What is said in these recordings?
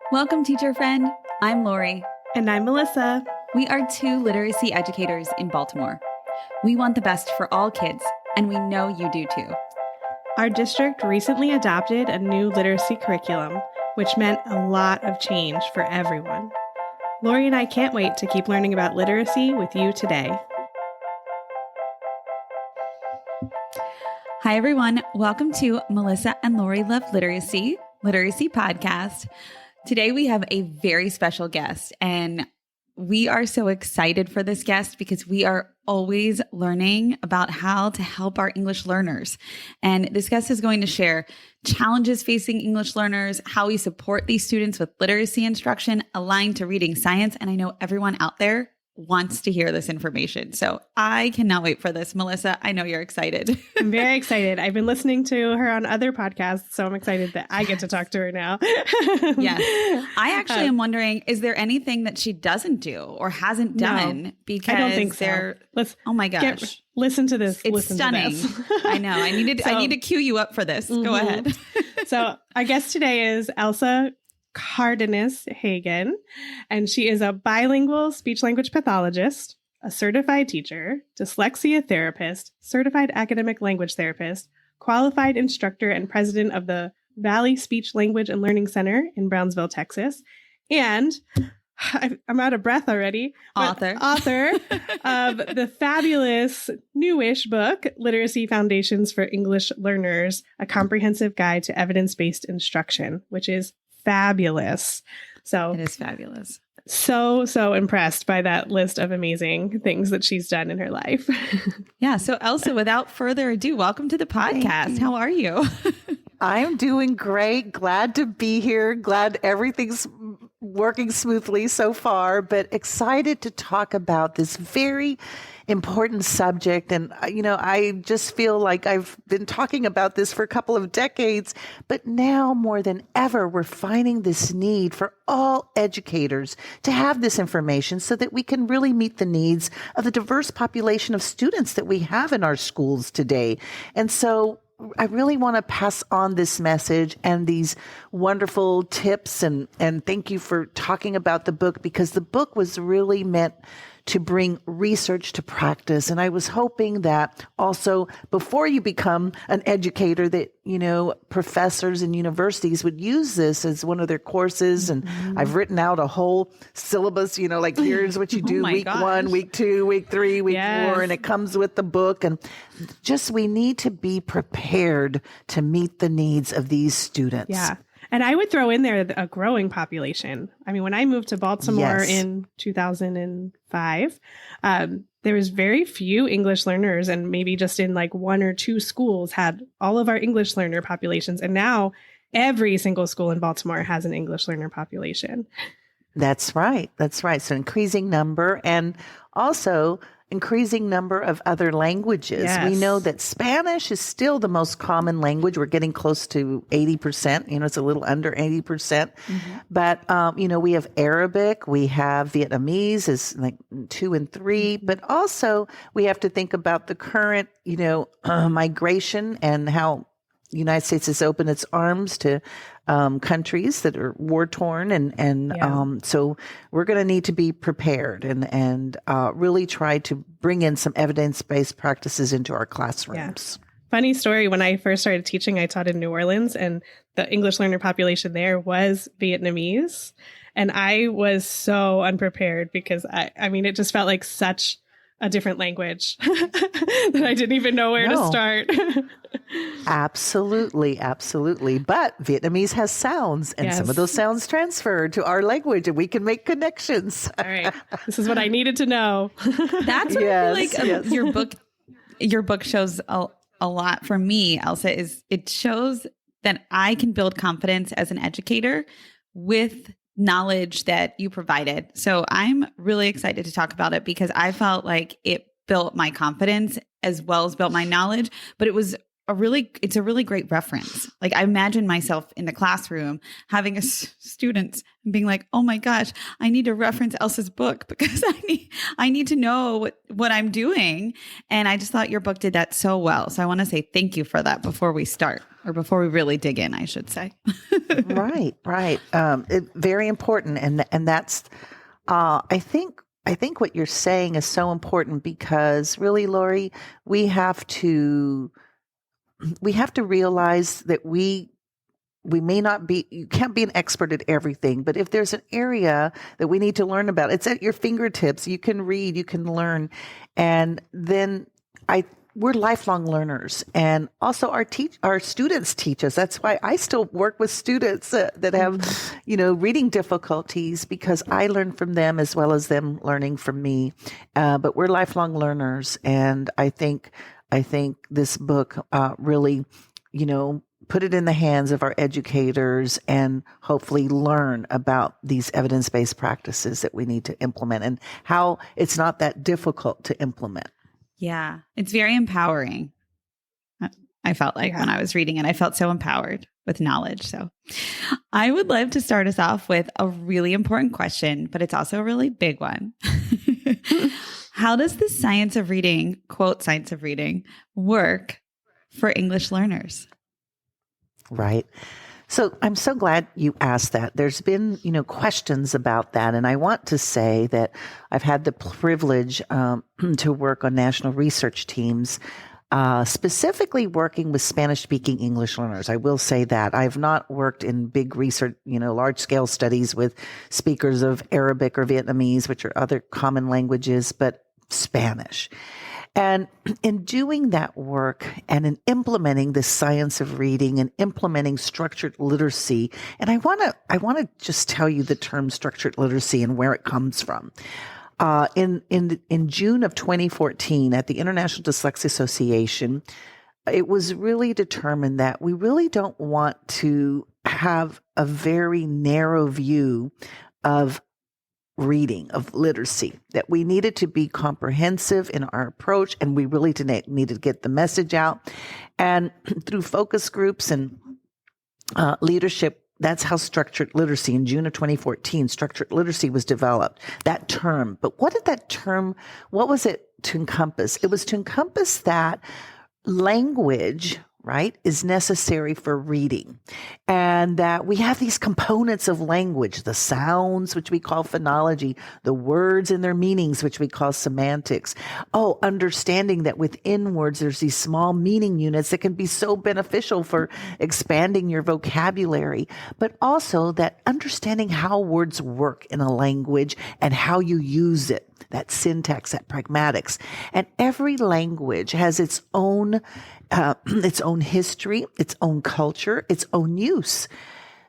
Welcome, teacher friend. I'm Lori. And I'm Melissa. We are two literacy educators in Baltimore. We want the best for all kids, and we know you do too. Our district recently adopted a new literacy curriculum, which meant a lot of change for everyone. Lori and I can't wait to keep learning about literacy with you today. Hi, everyone. Welcome to Melissa and Lori Love Literacy Podcast. Today, we have a very special guest, and we are so excited for this guest because we are always learning about how to help our English learners. And this guest is going to share challenges facing English learners, how we support these students with literacy instruction aligned to reading science. And I know everyone out there wants to hear this information. So I cannot wait for this. Melissa, I know you're excited. I'm very excited. I've been listening to her on other podcasts, so I'm excited that I get to talk to her now. Yes. I actually am wondering, is there anything that she doesn't do or hasn't done? No, because I don't think so. Oh my gosh. Listen to this. It's stunning. I know. I need to cue you up for this. Go ahead. So our guest today is Elsa Cardenas-Hagan, and she is a bilingual speech-language pathologist, a certified teacher, dyslexia therapist, certified academic language therapist, qualified instructor, and president of the Valley Speech, Language, and Learning Center in Brownsville, Texas, and I'm out of breath already. Author of the fabulous newish book, Literacy Foundations for English Learners, a comprehensive guide to evidence-based instruction, which is fabulous. So it is fabulous. So impressed by that list of amazing things that she's done in her life. Yeah. So Elsa, without further ado, welcome to the podcast. How are you? I'm doing great. Glad to be here. Glad everything's working smoothly so far, but excited to talk about this very important subject. And, I just feel like I've been talking about this for a couple of decades, but now more than ever, we're finding this need for all educators to have this information so that we can really meet the needs of the diverse population of students that we have in our schools today. And so I really want to pass on this message and these wonderful tips and thank you for talking about the book, because the book was really meant to bring research to practice. And I was hoping that also before you become an educator that, professors and universities would use this as one of their courses. And I've written out a whole syllabus, like here's what you do week 1, week 2, week 3, week 4, and it comes with the book. And just, we need to be prepared to meet the needs of these students. Yeah. And I would throw in there a growing population. I mean, when I moved to Baltimore in 2005, there was very few English learners, and maybe just in like 1 or 2 schools had all of our English learner populations. And now every single school in Baltimore has an English learner population. That's right. So increasing number, and also increasing number of other languages. Yes. We know that Spanish is still the most common language. We're getting close to 80%. It's a little under 80%. But, we have Arabic, we have Vietnamese is like 2 and 3, but also we have to think about the current, migration and how the United States has opened its arms to countries that are war-torn. And so we're going to need to be prepared and really try to bring in some evidence-based practices into our classrooms. Yeah. Funny story, when I first started teaching, I taught in New Orleans, and the English learner population there was Vietnamese. And I was so unprepared because, it just felt like such a different language that I didn't even know where to start. Absolutely. But Vietnamese has sounds, and some of those sounds transfer to our language, and we can make connections. All right. This is what I needed to know. That's what I feel like your book shows a lot for me, Elsa, is it shows that I can build confidence as an educator with knowledge that you provided. So I'm really excited to talk about it because I felt like it built my confidence as well as built my knowledge, but it was it's a really great reference. Like I imagine myself in the classroom having students and being like, oh my gosh, I need to reference Elsa's book because I need to know what I'm doing. And I just thought your book did that so well. So I want to say thank you for that before we start, or before we really dig in, I should say. Right. Very important. And that's, I think what you're saying is so important because really, Lori, we have to realize that we may not be, you can't be an expert at everything, but if there's an area that we need to learn about, it's at your fingertips. You can read, you can learn. And then we're lifelong learners, and also our students teach us. That's why I still work with students that have, reading difficulties, because I learn from them as well as them learning from me. But we're lifelong learners, and I think this book really, put it in the hands of our educators and hopefully learn about these evidence-based practices that we need to implement and how it's not that difficult to implement. Yeah, it's very empowering. I felt like when I was reading it, I felt so empowered with knowledge. So I would love to start us off with a really important question, but it's also a really big one. How does the science of reading, quote, science of reading, work for English learners? Right. So I'm so glad you asked that. There's been, questions about that. And I want to say that I've had the privilege to work on national research teams, specifically working with Spanish-speaking English learners. I will say that. I've not worked in big research, large-scale studies with speakers of Arabic or Vietnamese, which are other common languages, but Spanish. And in doing that work and in implementing the science of reading and implementing structured literacy, and I want to just tell you the term structured literacy and where it comes from. In June of 2014 at the International Dyslexia Association, it was really determined that we really don't want to have a very narrow view of reading, of literacy, that we needed to be comprehensive in our approach, and we really needed to get the message out. And through focus groups and leadership, that's how structured literacy, in June of 2014, structured literacy was developed, that term. But what was it to encompass? It was to encompass that language, right, is necessary for reading. And that we have these components of language, the sounds, which we call phonology, the words and their meanings, which we call semantics. Understanding that within words, there's these small meaning units that can be so beneficial for expanding your vocabulary, but also that understanding how words work in a language and how you use it, that syntax, that pragmatics. And every language has its own history, its own culture, its own use.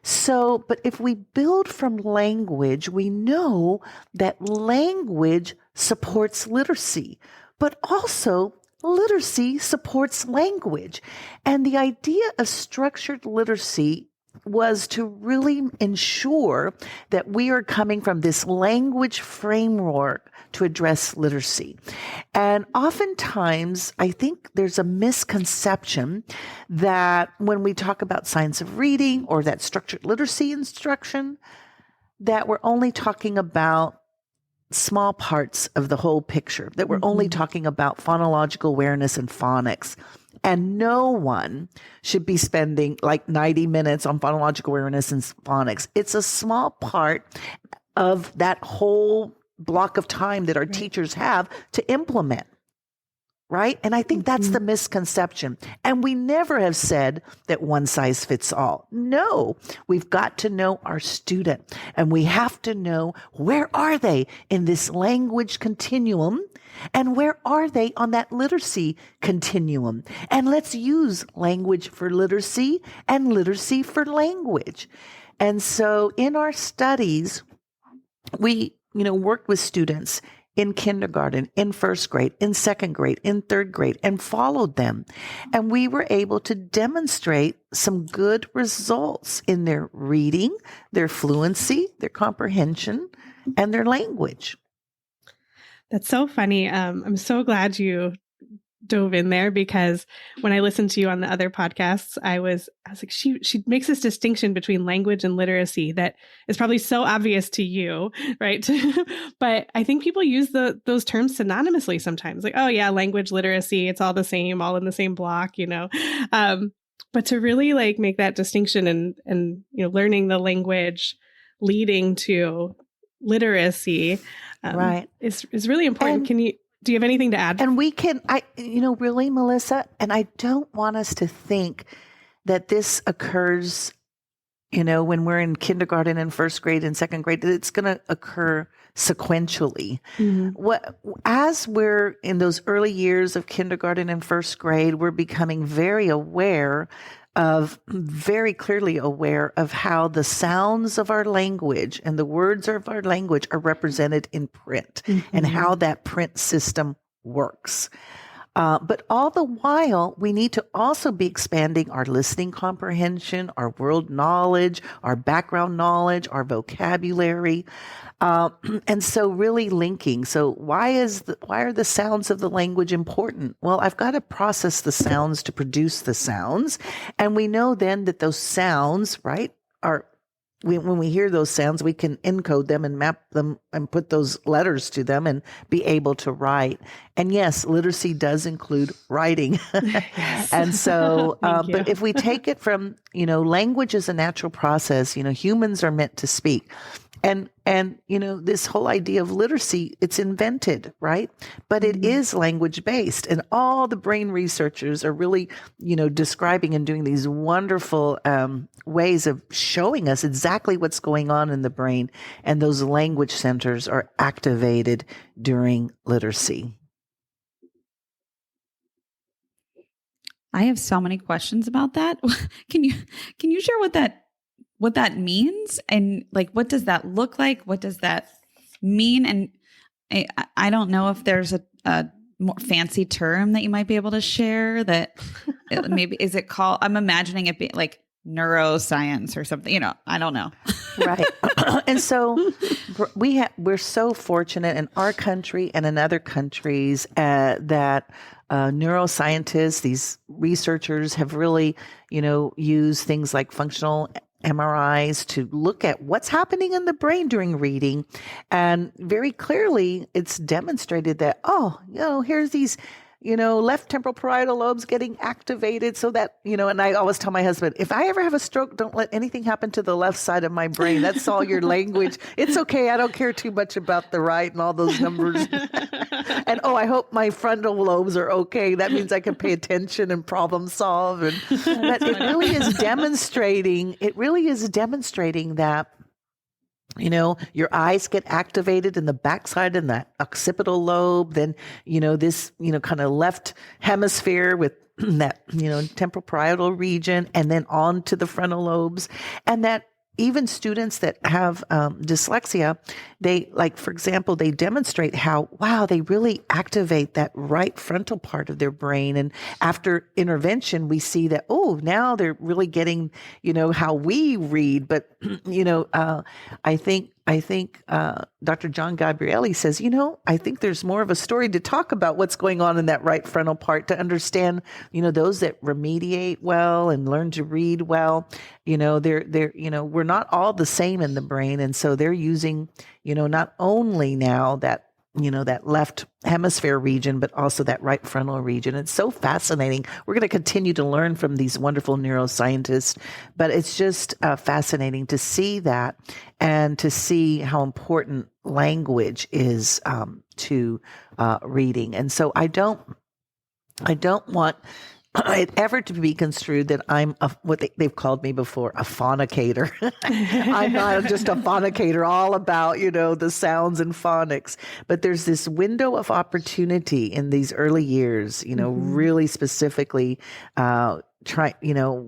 So, but if we build from language, we know that language supports literacy, but also literacy supports language. And the idea of structured literacy was to really ensure that we are coming from this language framework to address literacy. And oftentimes, I think there's a misconception that when we talk about science of reading or that structured literacy instruction, that we're only talking about small parts of the whole picture, that we're only talking about phonological awareness and phonics. And no one should be spending like 90 minutes on phonological awareness and phonics. It's a small part of that whole block of time that our teachers have to implement. Right? And I think that's the misconception. And we never have said that one size fits all. No, we've got to know our student, and we have to know, where are they in this language continuum, and where are they on that literacy continuum? And let's use language for literacy and literacy for language. And so in our studies, we, worked with students in kindergarten, in first grade, in second grade, in third grade, and followed them. And we were able to demonstrate some good results in their reading, their fluency, their comprehension, and their language. That's so funny. I'm so glad you dove in there because when I listened to you on the other podcasts, I was like, she makes this distinction between language and literacy that is probably so obvious to you, right? But I think people use those terms synonymously sometimes, like, oh yeah, language, literacy, it's all the same, all in the same block, you know. But to really like make that distinction and you know, learning the language leading to literacy, Right. is really important. Do you have anything to add? And really, Melissa, and I don't want us to think that this occurs, when we're in kindergarten and first grade and second grade, that it's going to occur sequentially. As we're in those early years of kindergarten and first grade, we're becoming very clearly aware of how the sounds of our language and the words of our language are represented in print and how that print system works. But all the while, we need to also be expanding our listening comprehension, our world knowledge, our background knowledge, our vocabulary. And so really linking. So why are the sounds of the language important? Well, I've got to process the sounds to produce the sounds. And we know then that those sounds, right, when we hear those sounds, we can encode them and map them and put those letters to them and be able to write. And yes, literacy does include writing. Yes. And so, but if we take it from, language is a natural process, humans are meant to speak. And this whole idea of literacy, it's invented, right? But it is language based. And all the brain researchers are really, describing and doing these wonderful ways of showing us exactly what's going on in the brain. And those language centers are activated during literacy. I have so many questions about that. Can you share what that means, and like what does that look like? What does that mean? And I don't know if there's a more fancy term that you might be able to share that maybe is it called, I'm imagining it being like neuroscience or something, I don't know. Right. And so we're so fortunate in our country and in other countries that neuroscientists, these researchers have really, used things like functional MRIs to look at what's happening in the brain during reading. And very clearly, it's demonstrated that, here's these, left temporal parietal lobes getting activated so that, and I always tell my husband, if I ever have a stroke, don't let anything happen to the left side of my brain. That's all your language. It's okay. I don't care too much about the right and all those numbers. And, I hope my frontal lobes are okay. That means I can pay attention and problem solve. But it really is demonstrating that, your eyes get activated in the backside and the occipital lobe, then, this, kind of left hemisphere with that, temporal parietal region, and then on to the frontal lobes. And that even students that have dyslexia, for example, they demonstrate how, they really activate that right frontal part of their brain. And after intervention, we see that, now they're really getting, how we read. But, I think Dr. John Gabrielli says, I think there's more of a story to talk about what's going on in that right frontal part to understand, those that remediate well and learn to read well, we're not all the same in the brain. And so they're using, not only now that, that left hemisphere region, but also that right frontal region. It's so fascinating. We're going to continue to learn from these wonderful neuroscientists, but it's just fascinating to see that and to see how important language is to reading. And so I don't want it ever to be construed that I'm what they've called me before, a phonicator. I'm not just a phonicator, all about, the sounds and phonics. But there's this window of opportunity in these early years, really specifically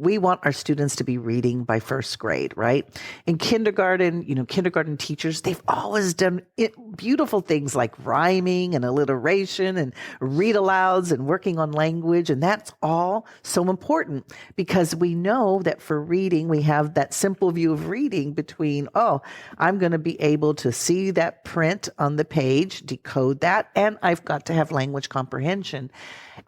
we want our students to be reading by first grade, right? In kindergarten, kindergarten teachers, they've always done beautiful things like rhyming and alliteration and read alouds and working on language. And that's all so important because we know that for reading, we have that simple view of reading between, I'm going to be able to see that print on the page, decode that, and I've got to have language comprehension.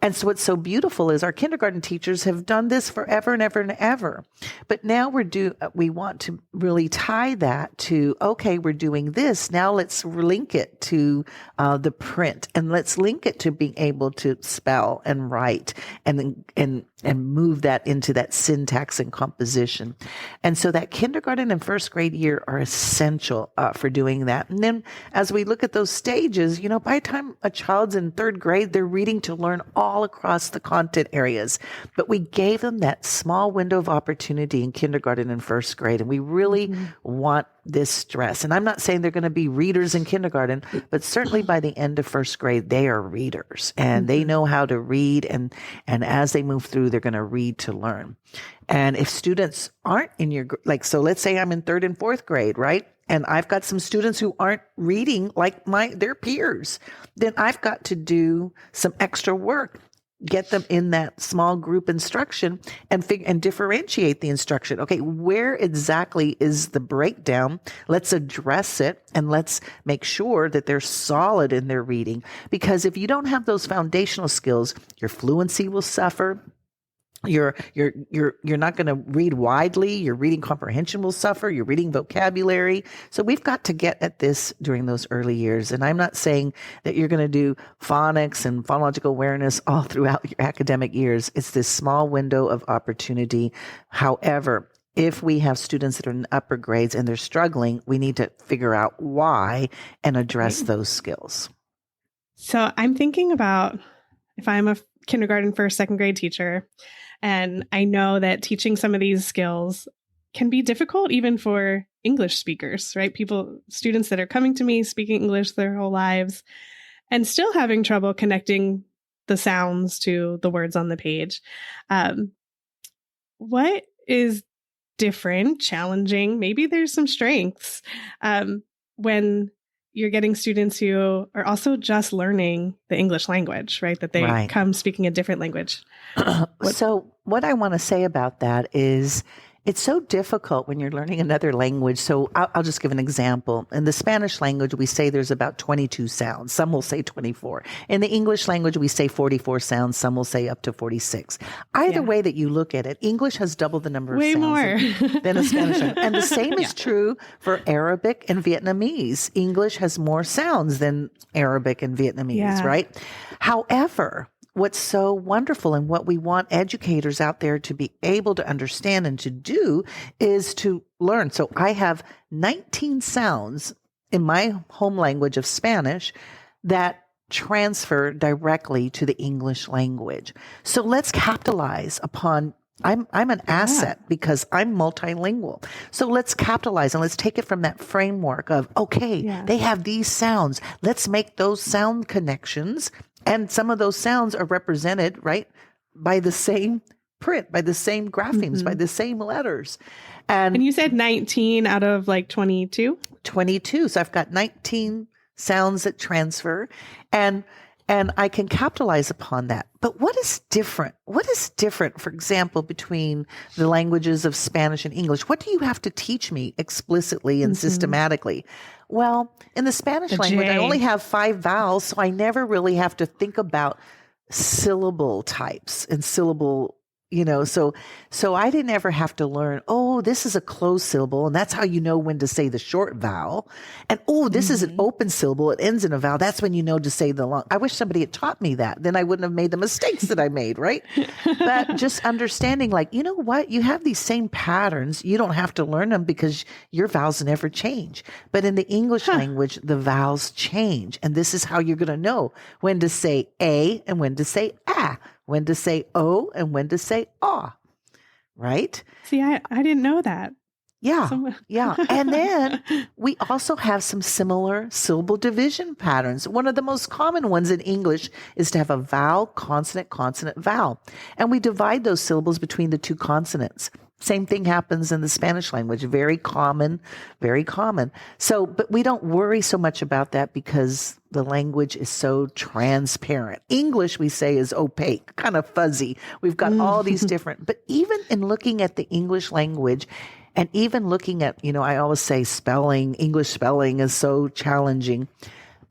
And so what's so beautiful is our kindergarten teachers have done this forever and ever and ever. But now we want to really tie that to, okay, we're doing this. Now let's link it to the print, and let's link it to being able to spell and write and move that into that syntax and composition. And so that kindergarten and first grade year are essential for doing that. And then as we look at those stages, by the time a child's in third grade, they're reading to learn all across the content areas. But we gave them that small window of opportunity in kindergarten and first grade. And we really want this stress. And I'm not saying they're going to be readers in kindergarten, but certainly by the end of first grade, they are readers and they know how to read. And as they move through, they're going to read to learn. And if students aren't in your, so let's say I'm in third and fourth grade, right? And I've got some students who aren't reading like their peers, then I've got to do some extra work, get them in that small group instruction and differentiate the instruction. Okay, where exactly is the breakdown? Let's address it and let's make sure that they're solid in their reading. Because if you don't have those foundational skills, your fluency will suffer. You're not going to read widely. Your reading comprehension will suffer. Your reading vocabulary. So we've got to get at this during those early years. And I'm not saying that you're going to do phonics and phonological awareness all throughout your academic years. It's this small window of opportunity. However, if we have students that are in upper grades and they're struggling, we need to figure out why and address those skills. So I'm thinking about if I'm a kindergarten, first, second grade teacher, and I know that teaching some of these skills can be difficult even for English speakers, right? Students that are coming to me speaking English their whole lives and still having trouble connecting the sounds to the words on the page. What is different, challenging? Maybe there's some strengths when you're getting students who are also just learning the English language, right? That they come speaking a different language. So what I want to say about that is it's so difficult when you're learning another language. So I'll just give an example. In the Spanish language, we say there's about 22 sounds. Some will say 24. In the English language, we say 44 sounds. Some will say up to 46. Either way that you look at it, English has double the number of sounds than a Spanish language. And the same is true for Arabic and Vietnamese. English has more sounds than Arabic and Vietnamese, right? However, what's so wonderful and what we want educators out there to be able to understand and to do is to learn. So I have 19 sounds in my home language of Spanish that transfer directly to the English language. So let's capitalize upon I'm an asset because I'm multilingual. So let's capitalize and let's take it from that framework of, they have these sounds. Let's make those sound connections. And some of those sounds are represented, right, by the same print, by the same graphemes, by the same letters. And you said 19 out of 22? 22. So I've got 19 sounds that transfer and I can capitalize upon that. But what is different? What is different, for example, between the languages of Spanish and English? What do you have to teach me explicitly and systematically? Well, in the Spanish language, I only have 5 vowels, so I never really have to think about syllable types and syllable, so I didn't ever have to learn, this is a closed syllable, and that's how you know when to say the short vowel. And, this is an open syllable. It ends in a vowel. That's when you know to say the long. I wish somebody had taught me that. Then I wouldn't have made the mistakes that I made, right? But just understanding you know what? You have these same patterns. You don't have to learn them because your vowels never change. But in the English language, the vowels change. And this is how you're going to know when to say A and when to say ah. When to say O and when to say ah, right? See, I didn't know that. Yeah. And then we also have some similar syllable division patterns. One of the most common ones in English is to have a vowel, consonant, consonant, vowel. And we divide those syllables between the 2 consonants. Same thing happens in the Spanish language. Very common, very common. So, but we don't worry so much about that because the language is so transparent. English, we say, is opaque, kind of fuzzy. We've got all these different, but even in looking at the English language and even looking at, I always say spelling, English spelling is so challenging.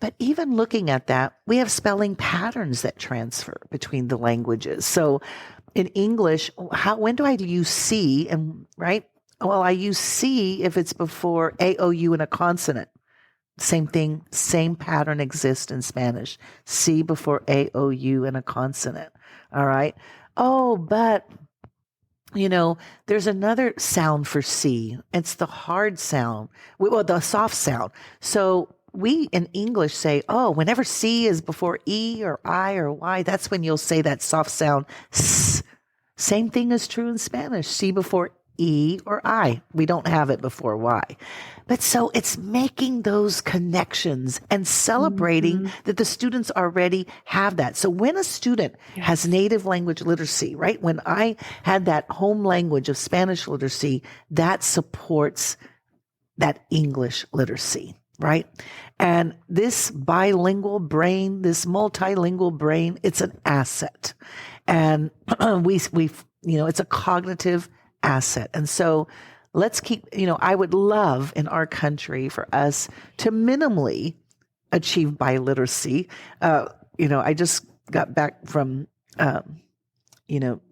But even looking at that, we have spelling patterns that transfer between the languages. So in English, when do I use C? And right? Well, I use C if it's before AOU and a consonant. Same thing, same pattern exists in Spanish. C before AOU and a consonant. All right. Oh, but there's another sound for C. It's the hard sound, well, the soft sound. So we in English say, oh, whenever C is before E or I or Y, that's when you'll say that soft sound, S. Same thing is true in Spanish. C before E or I. We don't have it before Y. But so it's making those connections and celebrating that the students already have that. So when a student has native language literacy, right? When I had that home language of Spanish literacy, that supports that English literacy, right? And this bilingual brain, this multilingual brain, it's an asset. And it's a cognitive asset. And so let's keep, I would love in our country for us to minimally achieve biliteracy. I just got back from,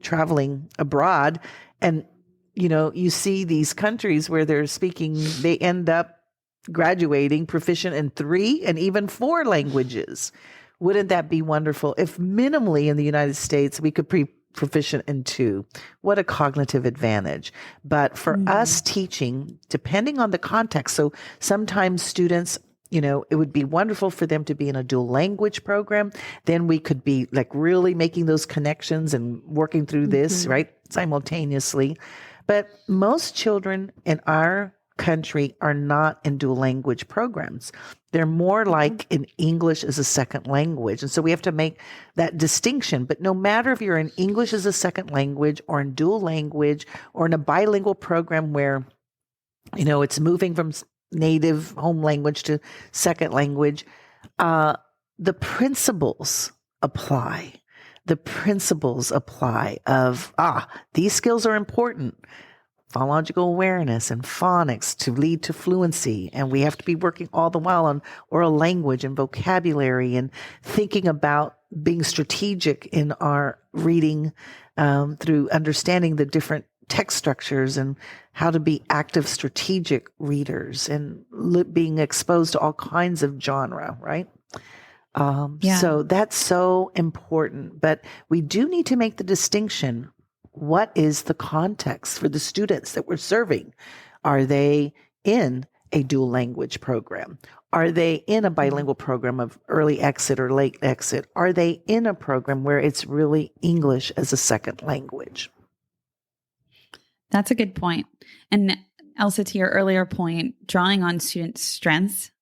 traveling abroad, and, you see these countries where they end up graduating proficient in 3 and even 4 languages. Wouldn't that be wonderful if minimally in the United States we could proficient in 2? What a cognitive advantage. But for us teaching, depending on the context, so sometimes students, it would be wonderful for them to be in a dual language program. Then we could be like really making those connections and working through this, right, simultaneously. But most children in our country are not in dual language programs. They're more like in English as a second language. And so we have to make that distinction. But no matter if you're in English as a second language or in dual language or in a bilingual program where, it's moving from native home language to second language, the principles apply. The principles apply of, these skills are important. Phonological awareness and phonics to lead to fluency. And we have to be working all the while on oral language and vocabulary and thinking about being strategic in our reading through understanding the different text structures and how to be active strategic readers and being exposed to all kinds of genre, right? So that's so important. But we do need to make the distinction. What is the context for the students that we're serving? Are they in a dual language program? Are they in a bilingual program of early exit or late exit? Are they in a program where it's really English as a second language? That's a good point. And Elsa, to your earlier point, drawing on students' strengths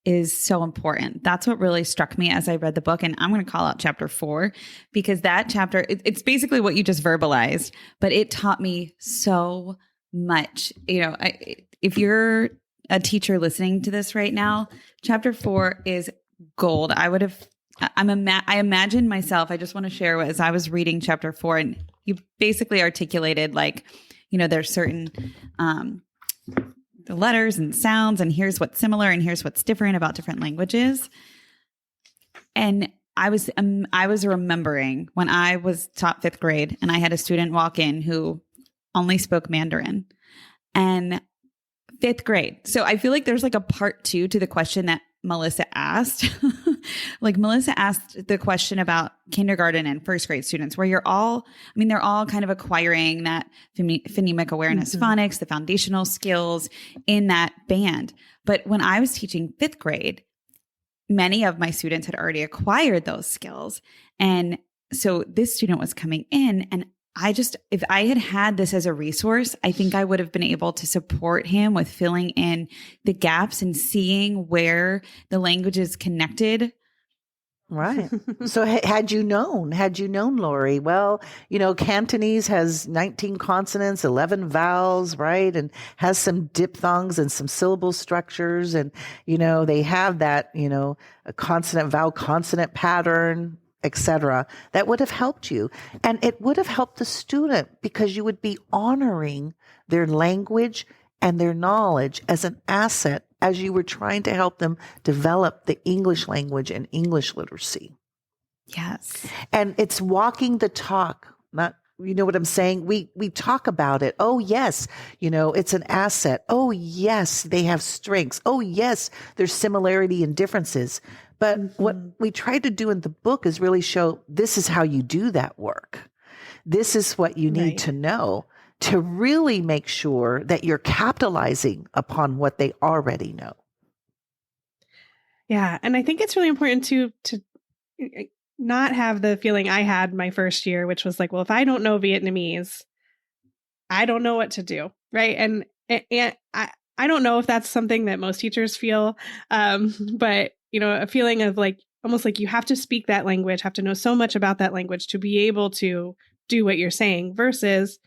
is so important. That's what really struck me as I read the book. And I'm going to call out chapter 4 because that chapter, it's basically what you just verbalized, but it taught me so much. If you're a teacher listening to this right now, chapter 4 is gold. I imagine myself, I just want to share as I was reading chapter 4, and you basically articulated there's certain, the letters and sounds, and here's what's similar and here's what's different about different languages. And I was remembering when I was taught 5th grade and I had a student walk in who only spoke Mandarin, and 5th grade. So I feel like there's like a part 2 to the question that Melissa asked. Melissa asked the question about kindergarten and 1st grade students where they're all kind of acquiring that phonemic awareness, phonics, the foundational skills in that band. But when I was teaching 5th grade, many of my students had already acquired those skills. And so this student was coming in, and if I had had this as a resource, I think I would have been able to support him with filling in the gaps and seeing where the language is connected. Right. So had you known, Lori, well, Cantonese has 19 consonants, 11 vowels, right? And has some diphthongs and some syllable structures. And, they have that, a consonant vowel consonant pattern, etc. That would have helped you. And it would have helped the student because you would be honoring their language and their knowledge as an asset as you were trying to help them develop the English language and English literacy. Yes. And it's walking the talk, not, you know what I'm saying? We talk about it. Oh, yes, it's an asset. Oh, yes, they have strengths. Oh, yes, there's similarity and differences. But what we tried to do in the book is really show this is how you do that work. This is what you need to know to really make sure that you're capitalizing upon what they already know. Yeah. And I think it's really important to not have the feeling I had my first year, which was like, well, if I don't know Vietnamese, I don't know what to do. Right. And I don't know if that's something that most teachers feel. But, a feeling of like, almost like you have to speak that language, have to know so much about that language to be able to do what you're saying versus,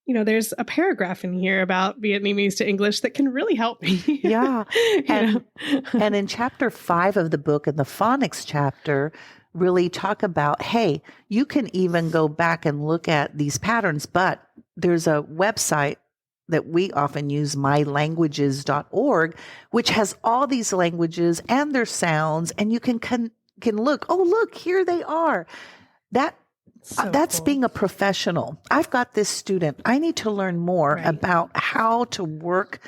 there's a paragraph in here about Vietnamese to English that can really help me. Yeah. And in chapter 5 of the book, in the phonics chapter, really talk about, hey, you can even go back and look at these patterns, but there's a website that we often use, mylanguages.org, which has all these languages and their sounds, and you can look, oh, look, here they are. That's cool. Being a professional. I've got this student. I need to learn more about how to work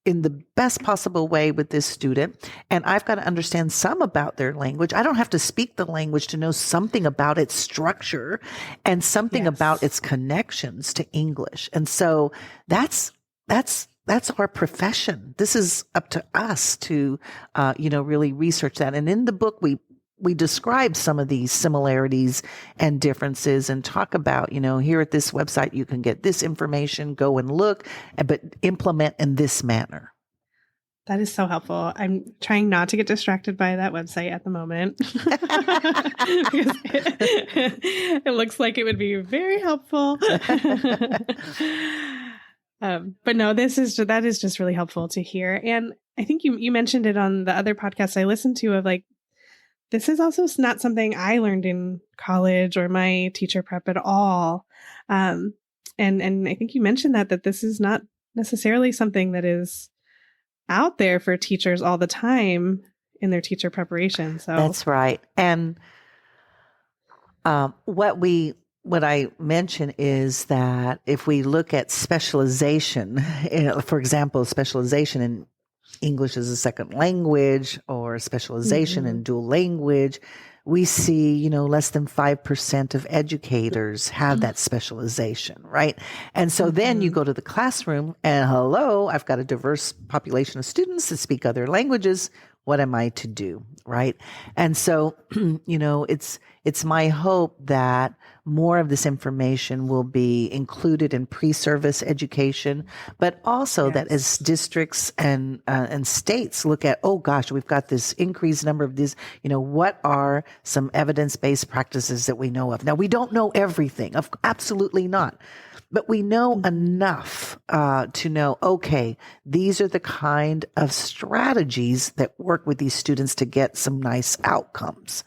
in the best possible way with this student. And I've got to understand some about their language. I don't have to speak the language to know something about its structure and something about its connections to English. And so that's our profession. This is up to us to, really research that. And in the book, we describe some of these similarities and differences and talk about, here at this website, you can get this information, go and look, but implement in this manner. That is so helpful. I'm trying not to get distracted by that website at the moment. Because it looks like it would be very helpful. But no, that is just really helpful to hear. And I think you mentioned it on the other podcast I listened to of like, this is also not something I learned in college or my teacher prep at all. And I think you mentioned that this is not necessarily something that is out there for teachers all the time in their teacher preparation. So that's right. And what I mention is that if we look at specialization, for example, specialization in English as a second language or specialization in dual language, we see, less than 5% of educators have that specialization, right? And so then you go to the classroom and hello, I've got a diverse population of students that speak other languages. What am I to do, right? And so, it's my hope that more of this information will be included in pre-service education, but also that as districts and states look at, oh gosh, we've got this increased number of these, what are some evidence-based practices that we know of? Now, we don't know everything, absolutely not. But we know enough to know, okay, these are the kind of strategies that work with these students to get some nice outcomes.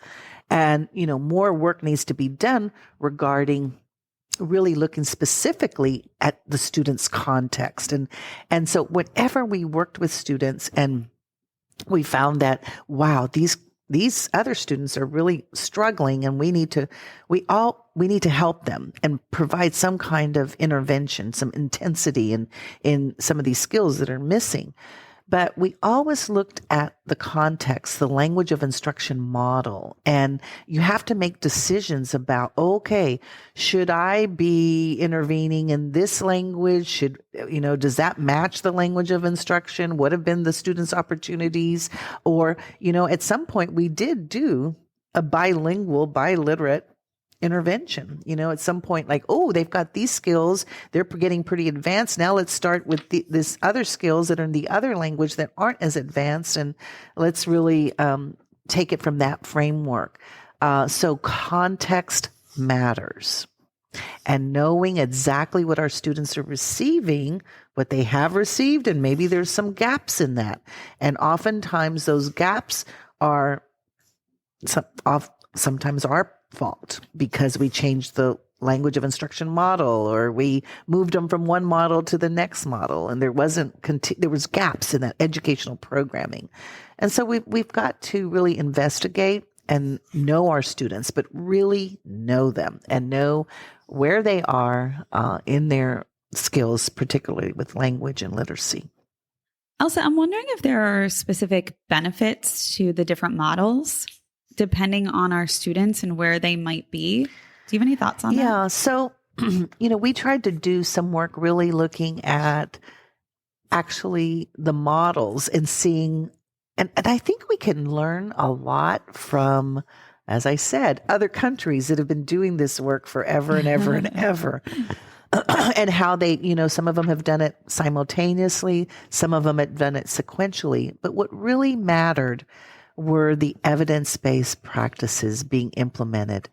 And, more work needs to be done regarding really looking specifically at the student's context. And so whenever we worked with students and we found that, wow, these other students are really struggling and we need to help them and provide some kind of intervention, some intensity in some of these skills that are missing. But we always looked at the context, the language of instruction model, and you have to make decisions about, okay, should I be intervening in this language? Does that match the language of instruction? What have been the students' opportunities? Or, at some point we did do a bilingual, biliterate intervention, at some point, like, oh, they've got these skills, they're getting pretty advanced. Now let's start with this other skills that are in the other language that aren't as advanced. And let's really take it from that framework. So context matters. And knowing exactly what our students are receiving, what they have received, and maybe there's some gaps in that. And oftentimes those gaps are sometimes our fault because we changed the language of instruction model, or we moved them from one model to the next model, and there was gaps in that educational programming. And so we've got to really investigate and know our students, but really know them and know where they are in their skills, particularly with language and literacy. Elsa, I'm wondering if there are specific benefits to the different models depending on our students and where they might be. Do you have any thoughts on that? Yeah. So, we tried to do some work really looking at actually the models and seeing, and I think we can learn a lot from, as I said, other countries that have been doing this work forever and ever and ever. And how they, some of them have done it simultaneously, some of them have done it sequentially. But what really mattered were the evidence-based practices being implemented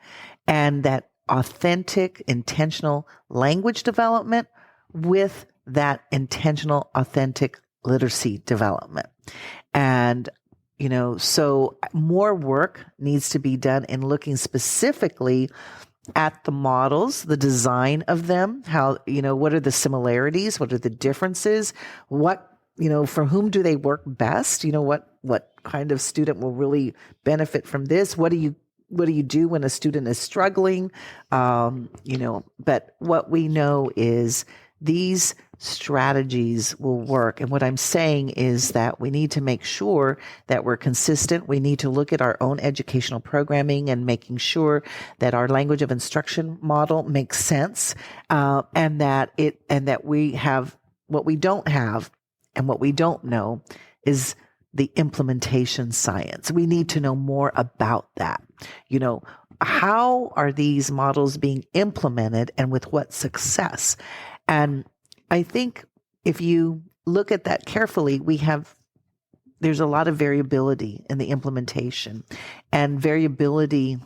and that authentic, intentional language development with that intentional, authentic literacy development. And so more work needs to be done in looking specifically at the models, the design of them, how, what are the similarities? What are the differences? What, for whom do they work best? What kind of student will really benefit from this? What do you do when a student is struggling? But what we know is these strategies will work. And what I'm saying is that we need to make sure that we're consistent. We need to look at our own educational programming and making sure that our language of instruction model makes sense, and that we have what we don't have and what we don't know is the implementation science. We need to know more about that. How are these models being implemented and with what success? And I think if you look at that carefully, there's a lot of variability in the implementation and variability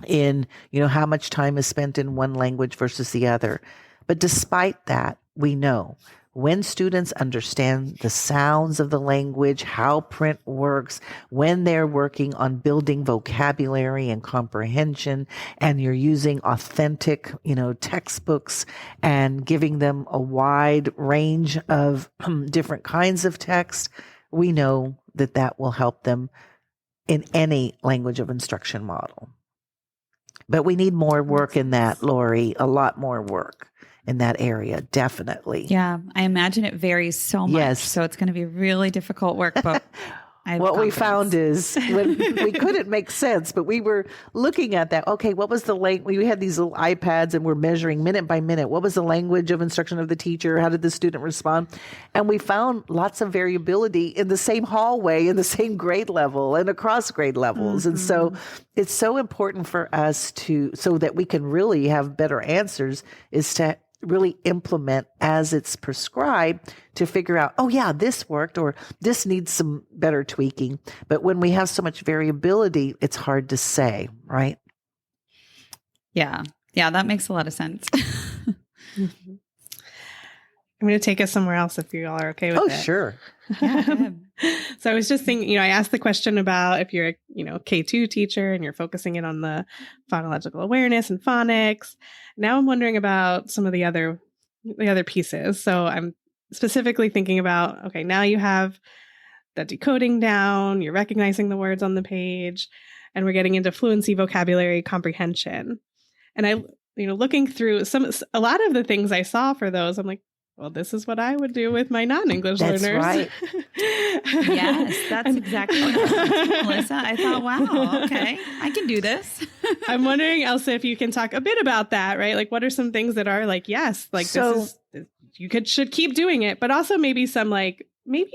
in, how much time is spent in one language versus the other. But despite that, we know when students understand the sounds of the language, how print works, when they're working on building vocabulary and comprehension, and you're using authentic, textbooks and giving them a wide range of different kinds of text, we know that will help them in any language of instruction model. But we need more work in that, Lori, a lot more work in that area, definitely. Yeah, I imagine it varies so much. Yes. So it's going to be really difficult work, but what we found is when we couldn't make sense, but we were looking at that. Okay, what was the language? We had these little iPads and we're measuring minute by minute. What was the language of instruction of the teacher? How did the student respond? And we found lots of variability in the same hallway, in the same grade level and across grade levels. Mm-hmm. And so it's so important for us so that we can really have better answers, is to really implement as it's prescribed to figure out, oh yeah, this worked, or this needs some better tweaking. But when we have so much variability, it's hard to say, right? Yeah. Yeah, that makes a lot of sense. Mm-hmm. I'm going to take us somewhere else if you all are okay with it. Oh, sure. Yeah, go ahead. So I was just thinking, I asked the question about if you're a, K2 teacher and you're focusing in on the phonological awareness and phonics. Now I'm wondering about some of the other pieces. So I'm specifically thinking about, okay, now you have the decoding down, you're recognizing the words on the page, and we're getting into fluency, vocabulary, comprehension. And I, looking through a lot of the things I saw for those, I'm like, well, this is what I would do with my non-English learners. That's right. Yes, that's exactly what I was thinking, Melissa. I thought, wow, okay, I can do this. I'm wondering, Elsa, if you can talk a bit about that, right? Like, what are some things that are like, yes, like this is, you should keep doing it, but also maybe some maybe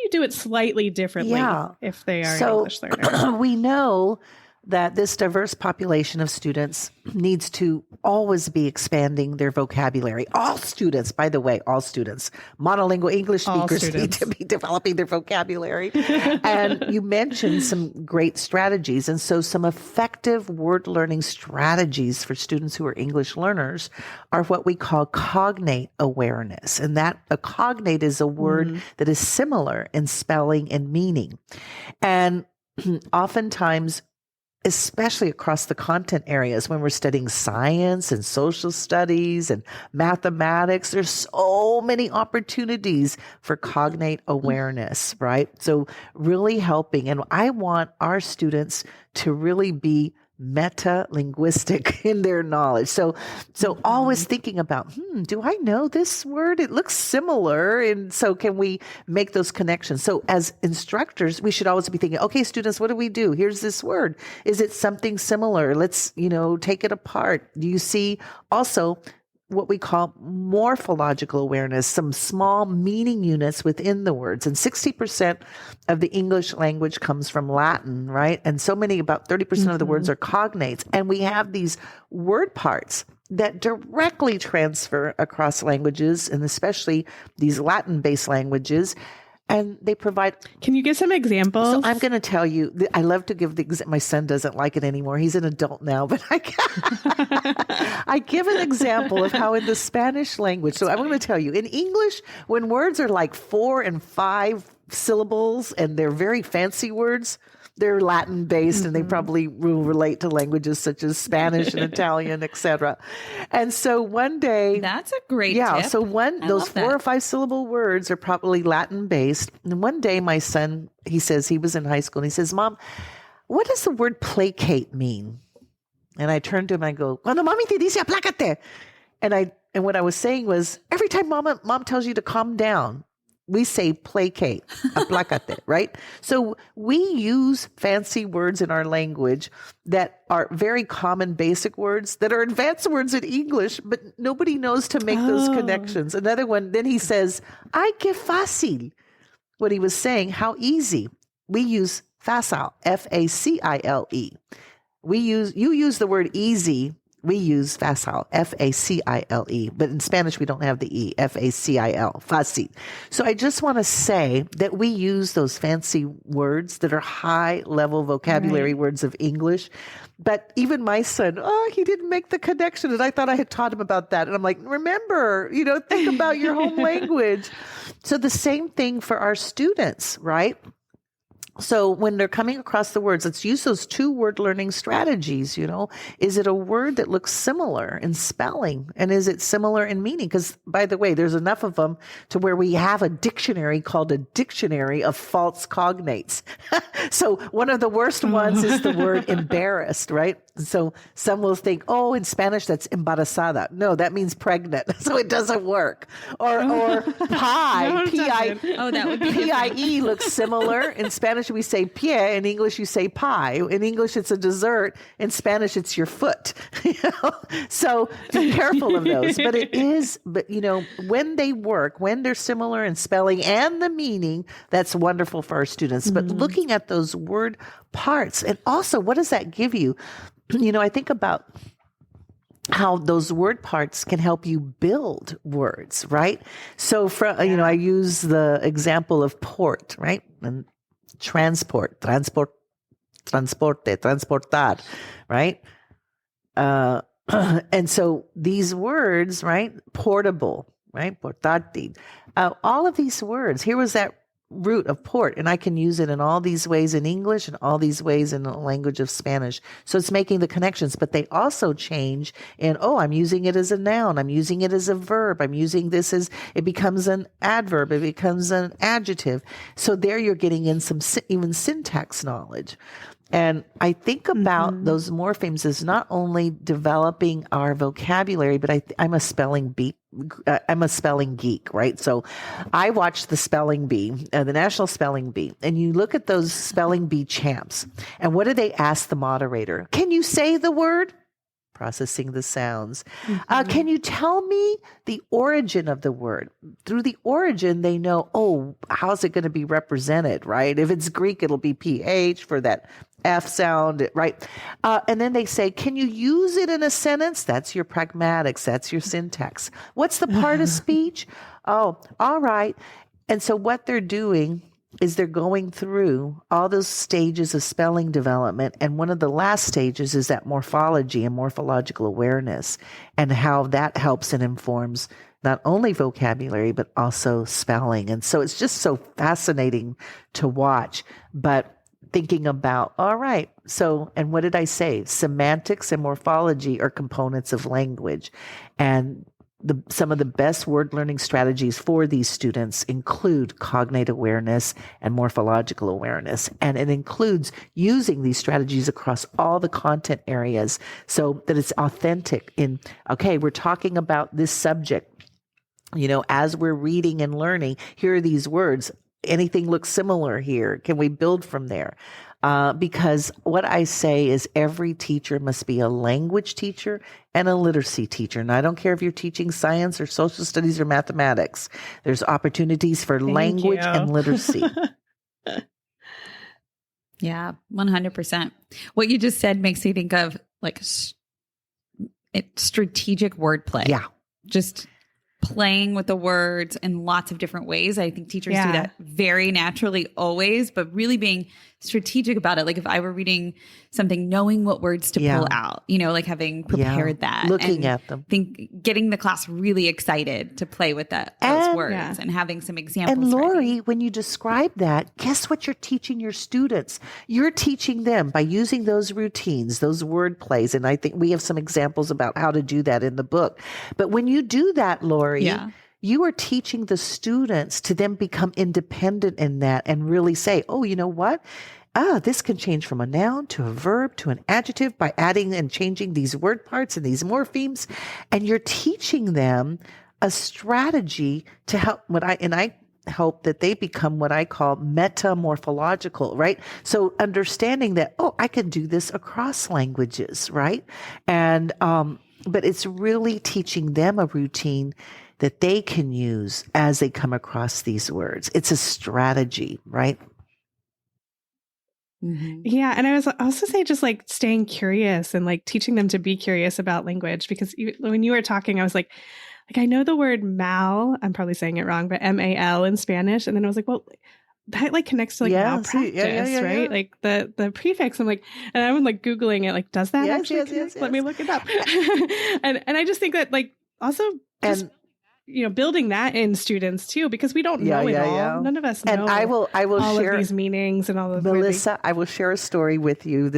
you do it slightly differently if they are English learners. We know that this diverse population of students needs to always be expanding their vocabulary. All students, by the way, all students, monolingual English speakers need to be developing their vocabulary. And you mentioned some great strategies. And so some effective word learning strategies for students who are English learners are what we call cognate awareness. And that a cognate is a word that is similar in spelling and meaning. And oftentimes, especially across the content areas when we're studying science and social studies and mathematics. There's so many opportunities for cognate awareness, right? So really helping. And I want our students to really be meta-linguistic in their knowledge. So always thinking about, do I know this word? It looks similar. And so can we make those connections? So as instructors, we should always be thinking, okay, students, what do we do? Here's this word. Is it something similar? Let's, take it apart. Do you see also what we call morphological awareness, some small meaning units within the words. And 60% of the English language comes from Latin, right? And so many, about 30% of the words are cognates. And we have these word parts that directly transfer across languages, and especially these Latin-based languages. And they provide. Can you give some examples? So I'm going to tell you, I love to give my son doesn't like it anymore. He's an adult now, but I give an example of how in the Spanish language. So I'm going to tell you, in English, when words are like 4 and 5 syllables and they're very fancy words, they're Latin based and they probably will relate to languages such as Spanish and Italian, etc. And so one day, that's a great tip. So those 4 or 5 syllable words are probably Latin based. And one day my son, he says, he was in high school and he says, "Mom, what does the word placate mean?" And I turned to him and I go, "Cuando mami te dice aplácate." And what I was saying was, every time mom tells you to calm down, we say placate, aplácate, right? So we use fancy words in our language that are very common basic words that are advanced words in English, but nobody knows to make those connections. Another one, then he says, "Ay, qué fácil." What he was saying, how easy. We use facile, F-A-C-I-L-E. You use the word easy. We use facile, F-A-C-I-L-E, but in Spanish, we don't have the E, F-A-C-I-L, fácil. So I just want to say that we use those fancy words that are high-level vocabulary words of English. But even my son, he didn't make the connection, and I thought I had taught him about that. And I'm like, remember, think about your home language. So the same thing for our students, right? So when they're coming across the words, let's use those 2 word learning strategies. Is it a word that looks similar in spelling? And is it similar in meaning? Because, by the way, there's enough of them to where we have a dictionary called a dictionary of false cognates. So one of the worst ones is the word embarrassed, right? So some will think, in Spanish, that's embarazada. No, that means pregnant. So it doesn't work. Or pie, No, P-I. That would be P-I-E looks similar. In Spanish, we say pie. In English, you say pie. In English, it's a dessert. In Spanish, it's your foot. So be careful of those. But when they work, when they're similar in spelling and the meaning, that's wonderful for our students. But looking at those word parts, and also, what does that give you? I think about how those word parts can help you build words, right? So, I use the example of port, right? And transport, transporte, transportar, right? And so these words, right? Portable, right? Portátil. All of these words, here was that root of port, and I can use it in all these ways in English and all these ways in the language of Spanish. So it's making the connections, but they also change in, I'm using it as a noun. I'm using it as a verb. I'm using this as, it becomes an adverb. It becomes an adjective. So there you're getting in some even syntax knowledge. And I think about those morphemes as not only developing our vocabulary, but I'm a spelling geek, right? So I watch the spelling bee, the National Spelling Bee, and you look at those spelling bee champs, and what do they ask the moderator? Can you say the word? Processing the sounds. Can you tell me the origin of the word? Through the origin, they know, how's it going to be represented, right? If it's Greek, it'll be PH for that F sound, right? And then they say, can you use it in a sentence? That's your pragmatics. That's your syntax. What's the part of speech? Oh, all right. And so what they're doing is they're going through all those stages of spelling development. And one of the last stages is that morphology and morphological awareness, and how that helps and informs not only vocabulary, but also spelling. And so it's just so fascinating to watch. But thinking about, all right, so, and what did I say? Semantics and morphology are components of language. And some of the best word learning strategies for these students include cognitive awareness and morphological awareness. And it includes using these strategies across all the content areas so that it's authentic in, okay, we're talking about this subject. As we're reading and learning, here are these words. Anything looks similar here? Can we build from there? Because what I say is every teacher must be a language teacher and a literacy teacher. And I don't care if you're teaching science or social studies or mathematics. There's opportunities for language and literacy. Yeah, 100%. What you just said makes me think of like strategic wordplay. Yeah. Just playing with the words in lots of different ways. I think teachers do that very naturally always, but really being strategic about it. Like if I were reading something, knowing what words to pull out, like having prepared that. Looking at them. Getting the class really excited to play with those words and having some examples. And Lori, when you describe that, guess what you're teaching your students? You're teaching them by using those routines, those word plays. And I think we have some examples about how to do that in the book. But when you do that, Lori, you are teaching the students to then become independent in that and really say, oh, you know what? This can change from a noun to a verb to an adjective by adding and changing these word parts and these morphemes. And you're teaching them a strategy to help I hope that they become what I call metamorphological, right? So understanding that, I can do this across languages, right? And, but it's really teaching them a routine that they can use as they come across these words. It's a strategy, right? Mm-hmm. Yeah. And I was also say just like staying curious and like teaching them to be curious about language, because when you were talking, I was like, I know the word mal, I'm probably saying it wrong, but M-A-L in Spanish. And then I was like, well, that like connects to like malpractice, right? Like the prefix. I'm like, and I'm like Googling it, like, does that actually connect? Let me look it up. and I just think that like also just building that in students too, because we don't know it all. Yeah. None of us know. And I will all share of these meanings and all of Melissa. I will share a story with you.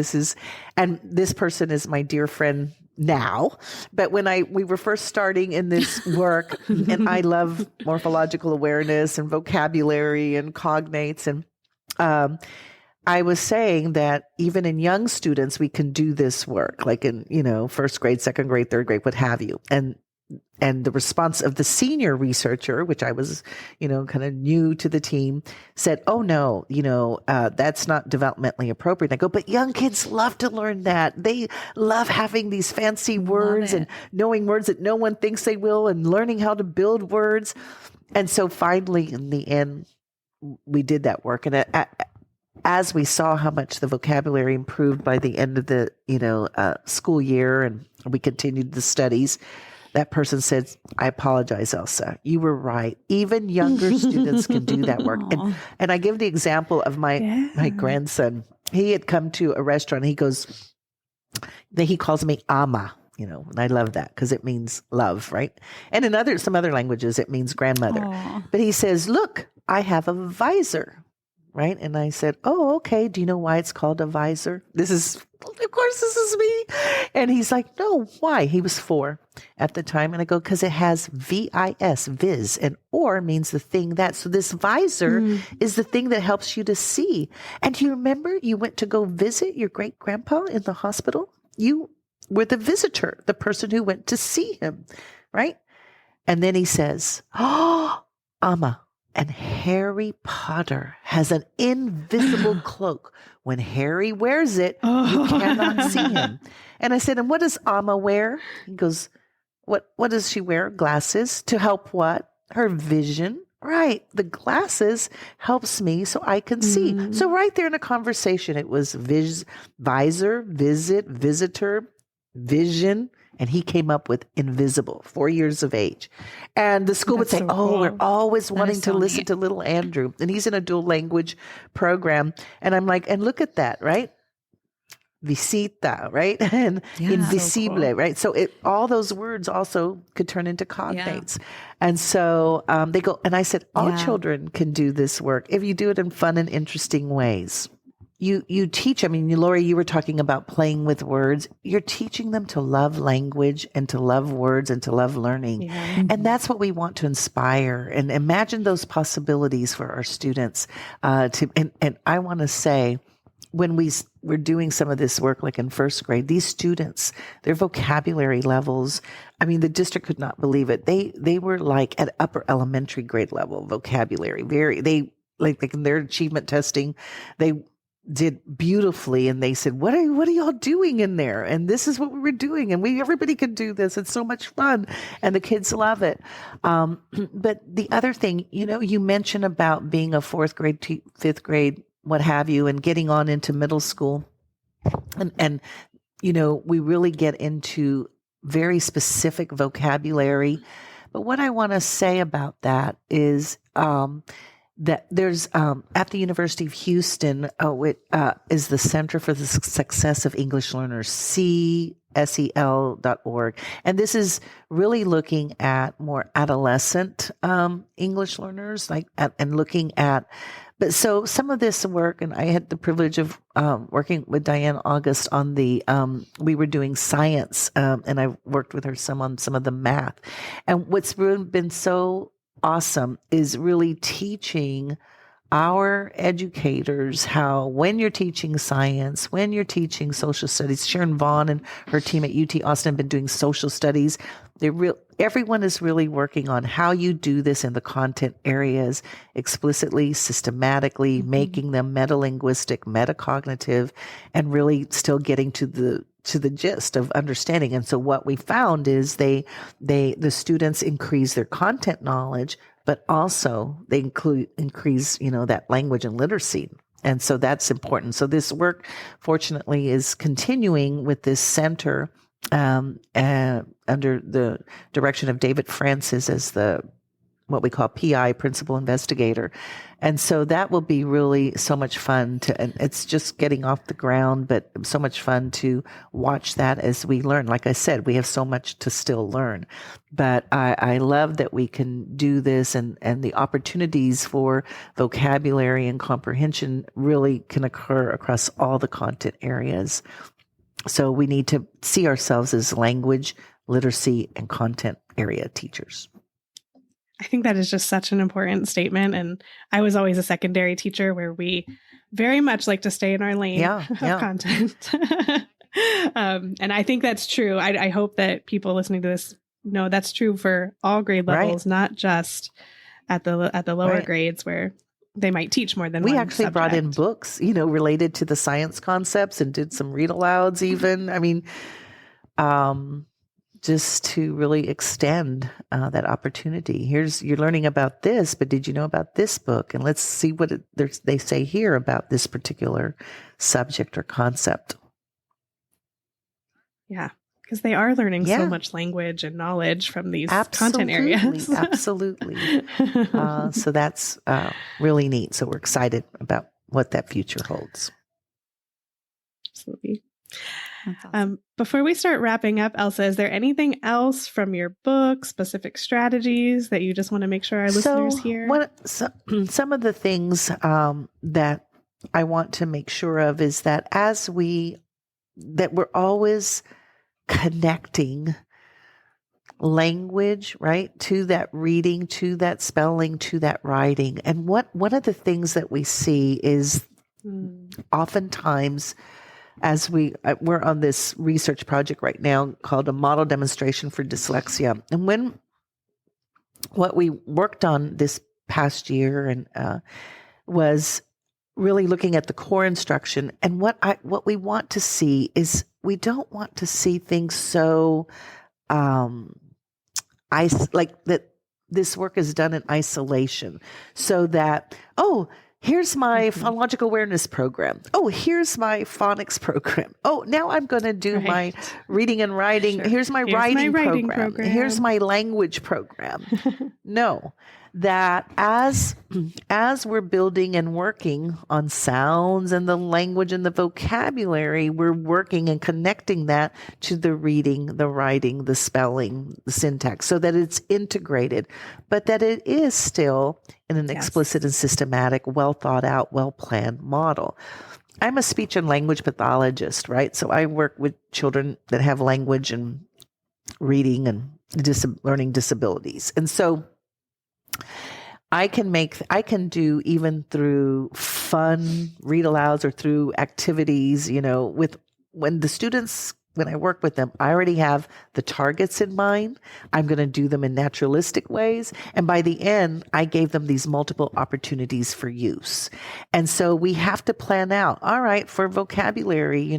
And this person is my dear friend now, but when we were first starting in this work, and I love morphological awareness and vocabulary and cognates, and I was saying that even in young students, we can do this work, like in first grade, second grade, third grade, what have you, and the response of the senior researcher, which I was, kind of new to the team, said, oh, no, that's not developmentally appropriate. And I go, but young kids love to learn that. They love having these fancy words and knowing words that no one thinks they will and learning how to build words. And so finally, in the end, we did that work. And as we saw how much the vocabulary improved by the end of the, school year, and we continued the studies, that person said, I apologize, Elsa. You were right. Even younger students can do that work. And I give the example of my grandson. He had come to a restaurant. He calls me ama, and I love that because it means love, right? And in some other languages, it means grandmother. Aww. But he says, look, I have a visor. Right. And I said, oh, okay. Do you know why it's called a visor? This is me. And he's like, no, why? He was 4 at the time. And I go, because it has V-I-S, viz, and or means the thing that. So this visor is the thing that helps you to see. And do you remember you went to go visit your great grandpa in the hospital? You were the visitor, the person who went to see him. Right. And then he says, oh, Amma. And Harry Potter has an invisible cloak. When Harry wears it, you cannot see him. And I said, and what does Amma wear? He goes, what does she wear? Glasses. To help what? Her vision. Right. The glasses helps me so I can see. So right there in a conversation, it was visor, visit, visitor, vision. And he came up with invisible, 4 years of age. And the school would say, cool. We're always wanting to listen to little Andrew. And he's in a dual language program. And I'm like, and look at that, right? Visita, right? And invisible, so cool. Right? So all those words also could turn into cognates. And so they go, and I said, all children can do this work if you do it in fun and interesting ways. you teach, I mean, Lori, you were talking about playing with words. You're teaching them to love language and to love words and to love learning. Yeah. And that's what we want to inspire and imagine those possibilities for our students. And I want to say, when we're doing some of this work, like in first grade, these students, their vocabulary levels, I mean, the district could not believe it. They were like at upper elementary grade level vocabulary. They in their achievement testing, they did beautifully, and they said, what are y'all doing in there? And this is what we were doing, and everybody could do this. It's so much fun, and the kids love it. But the other thing, you mentioned about being a fourth grade, fifth grade, what have you, and getting on into middle school, and we really get into very specific vocabulary. But what I want to say about that is that there's at the University of Houston, is the Center for the Success of English Learners, CSEL.org. And this is really looking at more adolescent English learners, and looking at. But so some of this work, and I had the privilege of working with Diane August on we were doing science, and I worked with her on some of the math. And what's really been so awesome is really teaching our educators how, when you're teaching science, when you're teaching social studies, Sharon Vaughn and her team at UT Austin have been doing social studies. Everyone is really working on how you do this in the content areas explicitly, systematically, making them metalinguistic, metacognitive, and really still getting to the gist of understanding. And so what we found is the students increase their content knowledge, but also they increase, that language and literacy. And so that's important. So this work, fortunately, is continuing with this center under the direction of David Francis as what we call PI, principal investigator. And so that will be really so much fun and it's just getting off the ground, but so much fun to watch that as we learn. Like I said, we have so much to still learn, but I love that we can do this, and the opportunities for vocabulary and comprehension really can occur across all the content areas. So we need to see ourselves as language, literacy, and content area teachers. I think that is just such an important statement. And I was always a secondary teacher where we very much like to stay in our lane of content. And I think that's true. I hope that people listening to this know that's true for all grade levels, not just at the lower grades where they might teach more than one We actually brought in books, related to the science concepts, and did some read alouds even. I mean, just to really extend that opportunity. You're learning about this, but did you know about this book? And let's see what they say here about this particular subject or concept. Yeah, because they are learning so much language and knowledge from these content areas. Absolutely. So that's really neat. So we're excited about what that future holds. Absolutely. Awesome. Before we start wrapping up, Elsa, is there anything else from your book, specific strategies that you just want to make sure our listeners hear? Some of the things that I want to make sure of is that that we're always connecting language, right, to that reading, to that spelling, to that writing. And one of the things that we see is oftentimes, as we're on this research project right now called a model demonstration for dyslexia. And what we worked on this past year and was really looking at the core instruction. And what we want to see is, we don't want to see things so like that this work is done in isolation, so that, here's my phonological awareness program. Oh, here's my phonics program. Oh, now I'm going to do my reading and writing. Sure. Here's my writing program. Here's my language program. No, that as we're building and working on sounds and the language and the vocabulary, we're working and connecting that to the reading, the writing, the spelling, the syntax, so that it's integrated, but that it is still in an explicit and systematic, well thought out, well planned model. I'm a speech and language pathologist, right? So I work with children that have language and reading and learning disabilities. And so I can do even through fun read alouds or through activities, when I work with them, I already have the targets in mind. I'm going to do them in naturalistic ways. And by the end, I gave them these multiple opportunities for use. And so we have to plan out, all right, for vocabulary,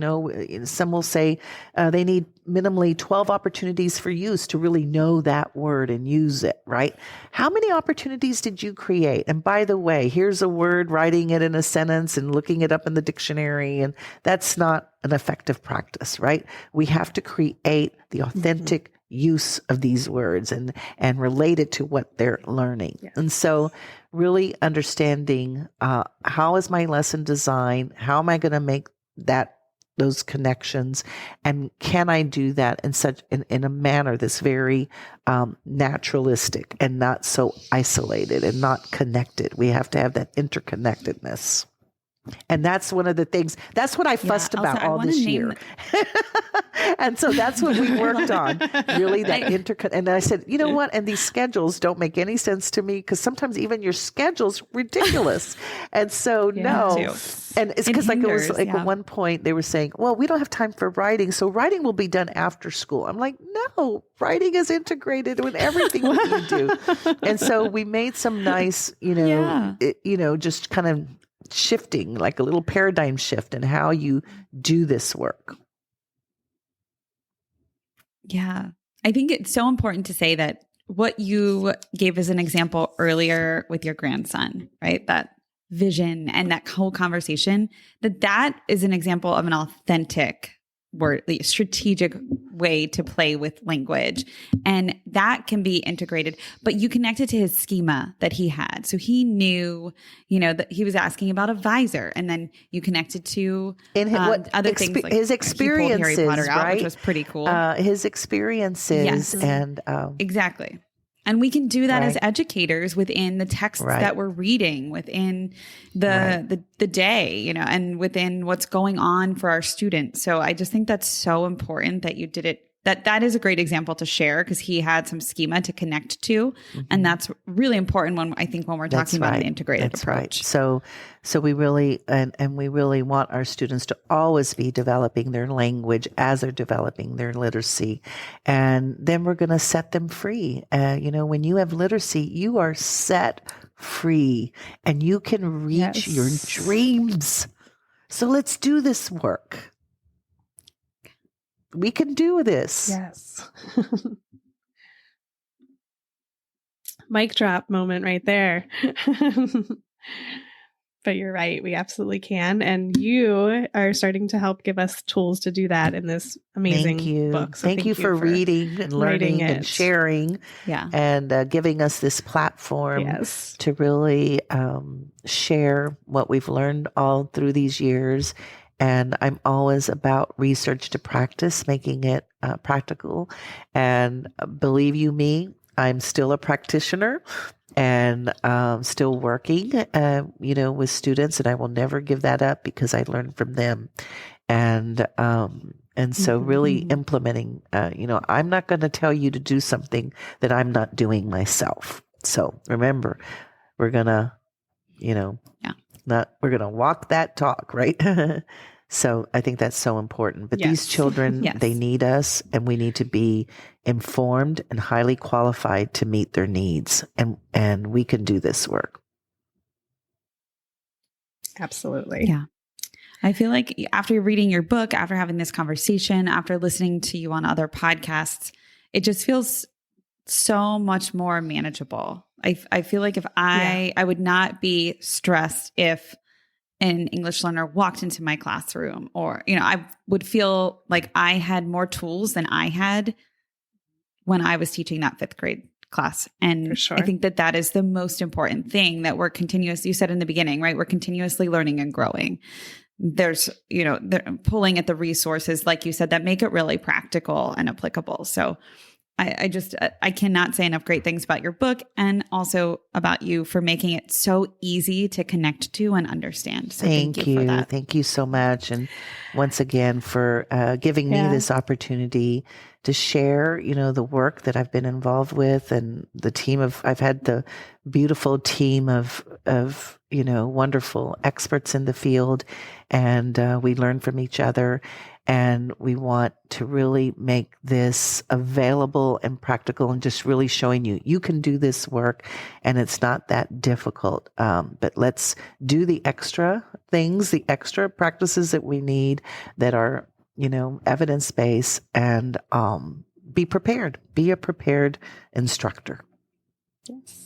some will say they need minimally 12 opportunities for use to really know that word and use it, right? How many opportunities did you create? And by the way, here's a word, writing it in a sentence and looking it up in the dictionary. And that's not an effective practice, right? We have to create the authentic use of these words and relate it to what they're learning. Yes. And so really understanding how is my lesson designed? How am I going to make those connections, and can I do that in a manner that's very naturalistic and not so isolated and not connected? We have to have that interconnectedness. And that's one of the things, that's what I fussed about all this year. And so that's what we worked on, really that And I said, you know what? And these schedules don't make any sense to me because sometimes even your schedule's ridiculous. And so, no. And it's because at one point they were saying, well, we don't have time for writing. So writing will be done after school. I'm like, no, writing is integrated with everything that we do. And so we made some nice, just kind of shifting, like a little paradigm shift in how you do this work. Yeah. I think it's so important to say that what you gave as an example earlier with your grandson, right? That vision and that whole conversation, that is an example of an authentic strategic way to play with language. And that can be integrated, but you connected to his schema that he had. So he knew, that he was asking about a visor, and then you connected to other things. Like his experiences, he pulled Harry Potter out, right? Which was pretty cool. His experiences. Yes. And exactly. And we can do that as educators within the texts that we're reading, within the day, and within what's going on for our students. So I just think that's so important that you did it. That is a great example to share because he had some schema to connect to. Mm-hmm. And that's really important when we're talking about an integrated approach. Right. So we really, and we really want our students to always be developing their language as they're developing their literacy. And then we're going to set them free. When you have literacy, you are set free and you can reach your dreams. So let's do this work. We can do this. Yes. Mic drop moment right there. But you're right. We absolutely can. And you are starting to help give us tools to do that in this amazing book. So thank you for reading and learning and sharing and giving us this platform to really share what we've learned all through these years. And I'm always about research to practice, making it practical. And believe you me, I'm still a practitioner and still working, with students. And I will never give that up because I learned from them. And so really implementing, I'm not going to tell you to do something that I'm not doing myself. So remember, we're going to, we're going to walk that talk, right? So I think that's so important. But these children, they need us, and we need to be informed and highly qualified to meet their needs. And we can do this work. Absolutely. Yeah. I feel like after reading your book, after having this conversation, after listening to you on other podcasts, it just feels so much more manageable. I feel like if I would not be stressed if an English learner walked into my classroom, or, I would feel like I had more tools than I had when I was teaching that 5th grade class. And I think that is the most important thing, that we're you said in the beginning, right? We're continuously learning and growing. There's, they're pulling at the resources, like you said, that make it really practical and applicable. So I cannot say enough great things about your book and also about you for making it so easy to connect to and understand. So thank you for that. Thank you so much. And once again, for giving me this opportunity to share, the work that I've been involved with, and I've had the beautiful team of wonderful experts in the field, and we learn from each other. And we want to really make this available and practical, and just really showing you can do this work and it's not that difficult. But let's do the extra things, the extra practices that we need that are, evidence-based, and be prepared. Be a prepared instructor. Yes.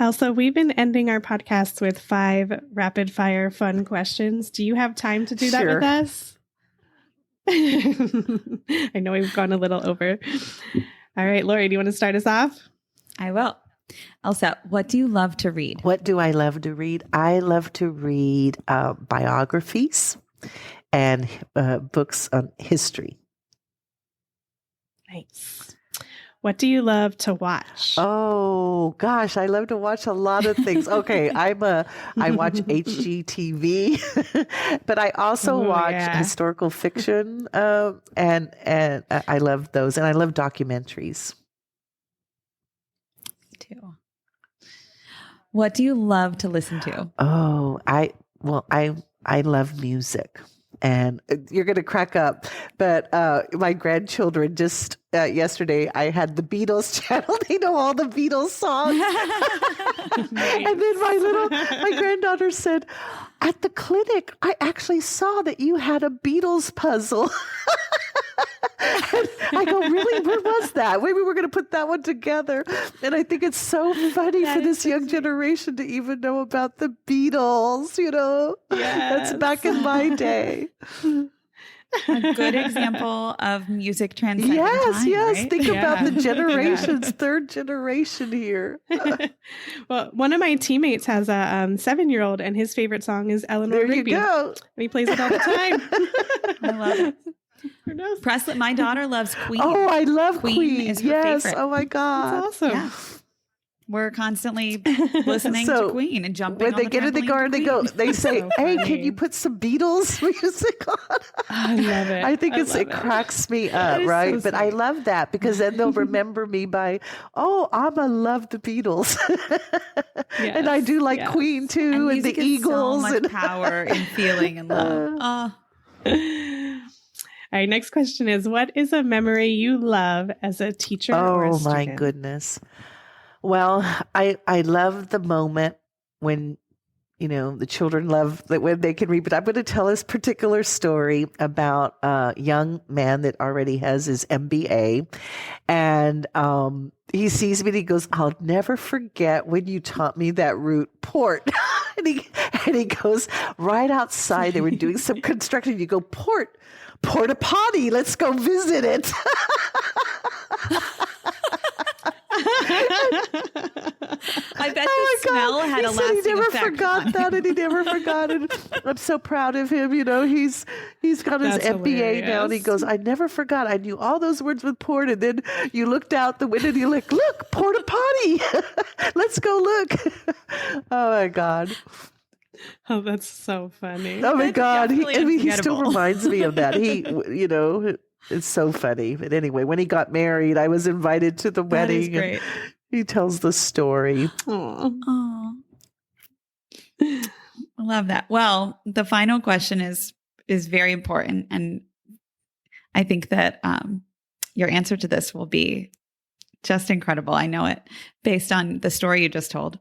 Elsa, we've been ending our podcasts with 5 rapid fire fun questions. Do you have time to do that with us? I know we've gone a little over. All right, Lori, do you want to start us off? I will. Elsa, what do you love to read? What do I love to read? I love to read biographies and books on history. Nice. What do you love to watch? Oh gosh, I love to watch a lot of things. Okay, I watch HGTV, but I also watch historical fiction, and I love those, and I love documentaries too. What do you love to listen to? Oh, I love music. And you're going to crack up, but my grandchildren just yesterday, I had the Beatles channel. They know all the Beatles songs. Nice. And then my granddaughter said, "At the clinic, I actually saw that you had a Beatles puzzle." And I go, "Really? Where was that? Maybe we're going to put that one together." And I think it's so funny for this young generation to even know about the Beatles, That's back in my day. A good example of music transcending time, yes. right? Think about the generations, third generation here. Well, one of my teammates has a 7-year-old, and his favorite song is Eleanor There Rigby. you go. And he plays it all the time. I love it. Presley, my daughter loves Queen. Oh, I love Queen. Is her yes. favorite. Oh my God. That's awesome. Yeah. We're constantly listening to Queen and jumping. When they get in the car, they say, So "Hey, funny. can you put some Beatles music on?" I love it. I think it cracks me up, is right? so But I sweet. love that, because then they'll remember me by, Amma loved the Beatles. And I do like Queen too, and the Eagles. So much power in feeling and love. All right, next question is, what is a memory you love as a teacher or a Oh student? my goodness. Well, I love the moment when, the children love that when they can read. But I'm going to tell this particular story about a young man that already has his MBA. And he sees me and he goes, "I'll never forget when you taught me that root port." and he goes, right outside, they were doing some construction. You go, porta potty, let's go visit it. I bet the smell had a lasting he never effect. forgot that, and he never forgot it. I'm so proud of him. He's got his That's MBA now, and he hilarious. goes, "I never forgot. I knew all those words with port." And then you looked out the window and you're like, "Look, porta potty. Let's go look." Oh my God. Oh, that's so funny. Oh my That's God. He definitely still unforgettable. reminds me of that. It's so funny. But anyway, when he got married, I was invited to the That is wedding. great. And he tells the story. Aw. Oh, I love that. Well, the final question is very important, and I think that your answer to this will be just incredible. I know it based on the story you just told.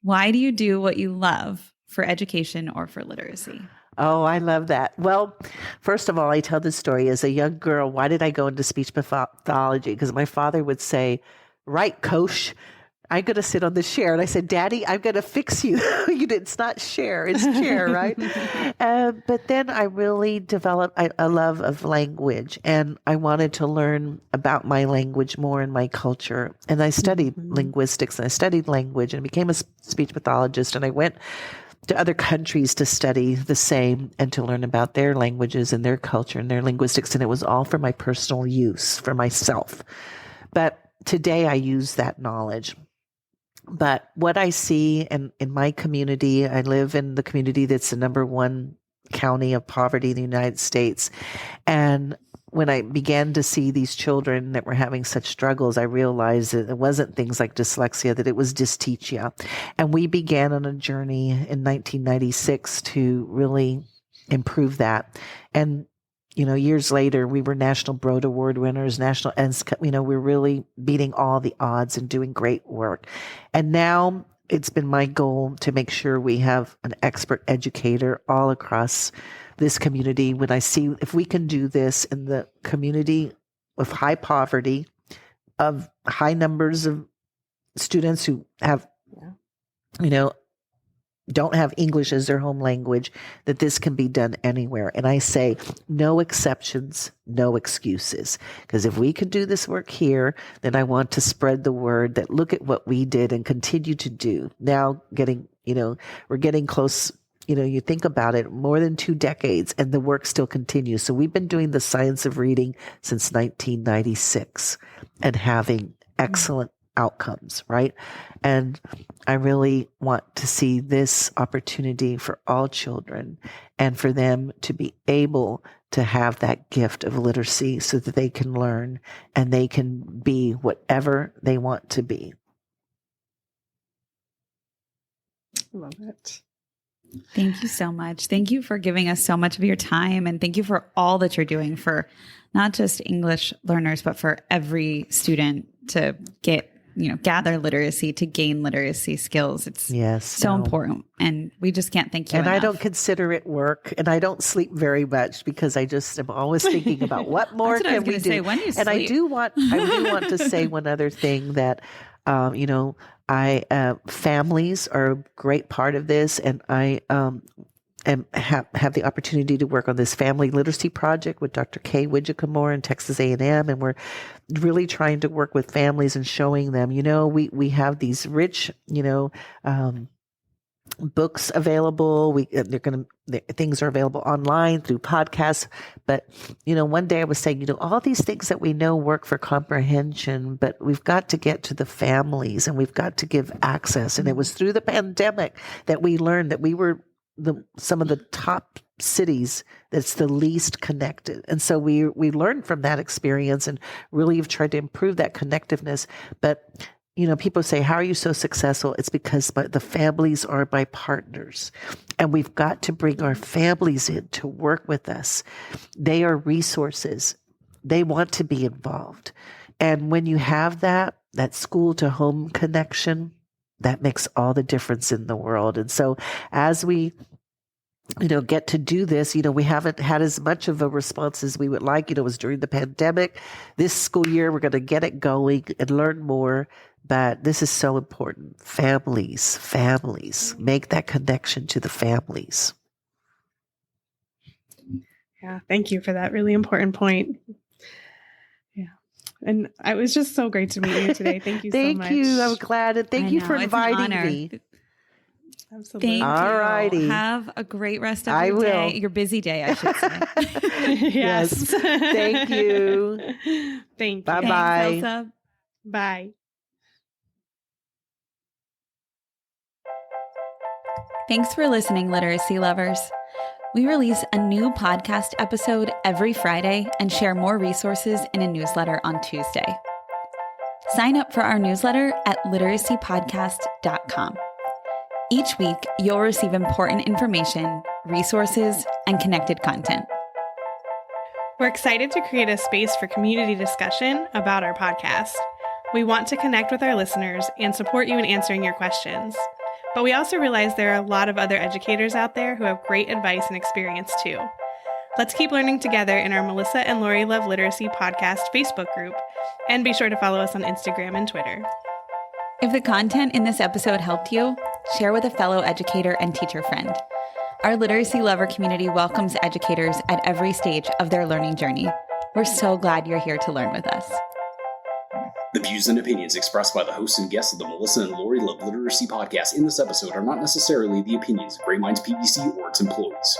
Why do you do what you love for education or for literacy? Oh, I love that. Well, first of all, I tell this story as a young girl. Why did I go into speech pathology? Because my father would say, "Right, coach, I'm going to sit on the chair." And I said, "Daddy, I'm going to fix you." It's not chair, it's chair, right? But then I really developed a love of language, and I wanted to learn about my language more and my culture. And I studied linguistics, and I studied language, and became a speech pathologist. And I went to other countries to study the same and to learn about their languages and their culture and their linguistics. And it was all for my personal use, for myself. But today I use that knowledge. But what I see in my community, I live in the community that's the number one county of poverty in the United States. And when I began to see these children that were having such struggles, I realized that it wasn't things like dyslexia, that it was dysteachia. And we began on a journey in 1996 to really improve that. And years later, we were National Broad Award winners, we're really beating all the odds and doing great work. And now it's been my goal to make sure we have an expert educator all across this community. When I see if we can do this in the community with high poverty, of high numbers of students who have, don't have English as their home language, that this can be done anywhere. And I say no exceptions, no excuses. Because if we can do this work here, then I want to spread the word that look at what we did and continue to do. Now we're getting close. You think about it, more than 2 decades, and the work still continues. So we've been doing the science of reading since 1996 and having excellent outcomes, right? And I really want to see this opportunity for all children and for them to be able to have that gift of literacy so that they can learn and they can be whatever they want to be. Love it. Thank you so much. Thank you for giving us so much of your time. And thank you for all that you're doing for not just English learners, but for every student to get, gather literacy, to gain literacy skills. It's so important. And we just can't thank you enough. I don't consider it work. And I don't sleep very much because I just am always thinking about what more can we do. Say, when do you sleep? And I do want to say one other thing that, families are a great part of this, and I have the opportunity to work on this family literacy project with Dr. Kay Widjicamore and Texas A&M, and we're really trying to work with families and showing them, we have these rich, books available. Things are available online through podcasts. But, one day I was saying, all these things that we know work for comprehension, but we've got to get to the families and we've got to give access. And it was through the pandemic that we learned that we were some of the top cities that's the least connected. And so we learned from that experience and really have tried to improve that connectiveness. But people say, how are you so successful? It's because the families are my partners. And we've got to bring our families in to work with us. They are resources. They want to be involved. And when you have that school to home connection, that makes all the difference in the world. And so as we get to do this, we haven't had as much of a response as we would like. It was during the pandemic. This school year, we're going to get it going and learn more. But this is so important. Families, make that connection to the families. Yeah, thank you for that really important point. Yeah. And it was just so great to meet you today. Thank you so much. Thank you. I'm glad. And thank you for inviting me. Absolutely. Thank All you. righty. Have a great rest of your day. Your busy day, I should say. Yes. Thank you. Thank you. Bye-bye. Thanks, Elsa. Bye. Thanks for listening, literacy lovers. We release a new podcast episode every Friday and share more resources in a newsletter on Tuesday. Sign up for our newsletter at literacypodcast.com. Each week, you'll receive important information, resources, and connected content. We're excited to create a space for community discussion about our podcast. We want to connect with our listeners and support you in answering your questions. But we also realize there are a lot of other educators out there who have great advice and experience too. Let's keep learning together in our Melissa and Lori Love Literacy Podcast Facebook group, and be sure to follow us on Instagram and Twitter. If the content in this episode helped you, share with a fellow educator and teacher friend. Our literacy lover community welcomes educators at every stage of their learning journey. We're so glad you're here to learn with us. The views and opinions expressed by the hosts and guests of the Melissa and Lori Love Literacy podcast in this episode are not necessarily the opinions of Great Minds PBC or its employees.